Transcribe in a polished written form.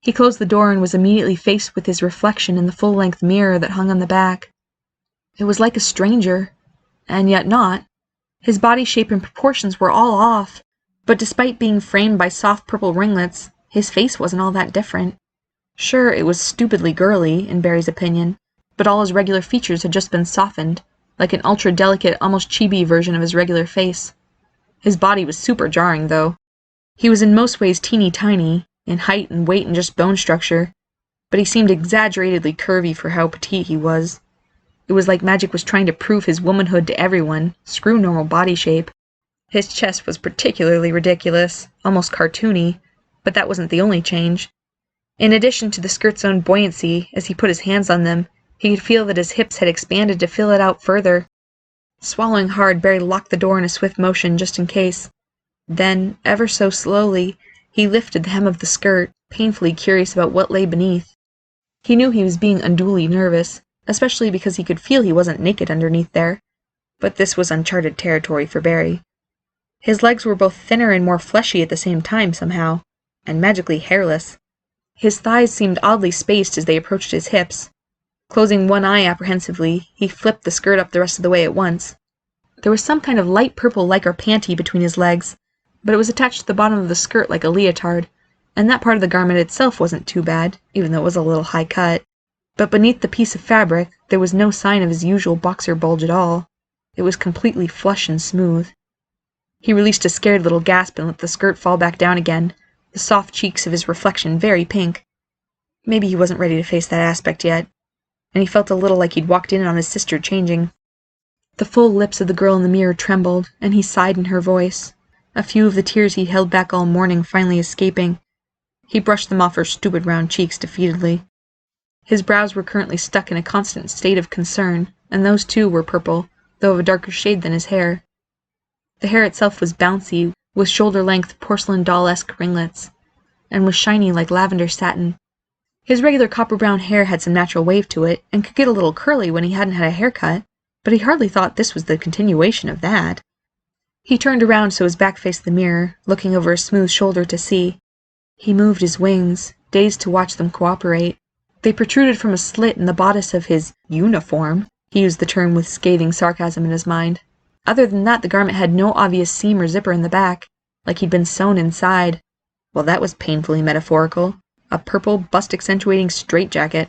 He closed the door and was immediately faced with his reflection in the full-length mirror that hung on the back. It was like a stranger, and yet not. His body shape and proportions were all off, but despite being framed by soft purple ringlets, his face wasn't all that different. Sure, it was stupidly girly, in Barry's opinion, but all his regular features had just been softened, like an ultra-delicate, almost chibi version of his regular face. His body was super jarring, though. He was in most ways teeny-tiny, in height and weight and just bone structure, but he seemed exaggeratedly curvy for how petite he was. It was like magic was trying to prove his womanhood to everyone, screw normal body shape. His chest was particularly ridiculous, almost cartoony, but that wasn't the only change. In addition to the skirt's own buoyancy, as he put his hands on them, he could feel that his hips had expanded to fill it out further. Swallowing hard, Barry locked the door in a swift motion just in case. Then, ever so slowly, he lifted the hem of the skirt, painfully curious about what lay beneath. He knew he was being unduly nervous, especially because he could feel he wasn't naked underneath there, but this was uncharted territory for Barry. His legs were both thinner and more fleshy at the same time somehow, and magically hairless. His thighs seemed oddly spaced as they approached his hips. Closing one eye apprehensively, he flipped the skirt up the rest of the way at once. There was some kind of light purple lycra panty between his legs, but it was attached to the bottom of the skirt like a leotard, and that part of the garment itself wasn't too bad, even though it was a little high cut. But beneath the piece of fabric, there was no sign of his usual boxer bulge at all. It was completely flush and smooth. He released a scared little gasp and let the skirt fall back down again, the soft cheeks of his reflection very pink. Maybe he wasn't ready to face that aspect yet, and he felt a little like he'd walked in on his sister changing. The full lips of the girl in the mirror trembled, and he sighed in her voice, a few of the tears he'd held back all morning finally escaping. He brushed them off her stupid round cheeks defeatedly. His brows were currently stuck in a constant state of concern, and those too were purple, though of a darker shade than his hair. The hair itself was bouncy, with shoulder-length porcelain doll-esque ringlets, and was shiny like lavender satin. His regular copper-brown hair had some natural wave to it, and could get a little curly when he hadn't had a haircut, but he hardly thought this was the continuation of that. He turned around so his back faced the mirror, looking over a smooth shoulder to see. He moved his wings, dazed to watch them cooperate. They protruded from a slit in the bodice of his uniform. He used the term with scathing sarcasm in his mind. Other than that, the garment had no obvious seam or zipper in the back, like he'd been sewn inside. Well, that was painfully metaphorical. A purple, bust-accentuating straitjacket.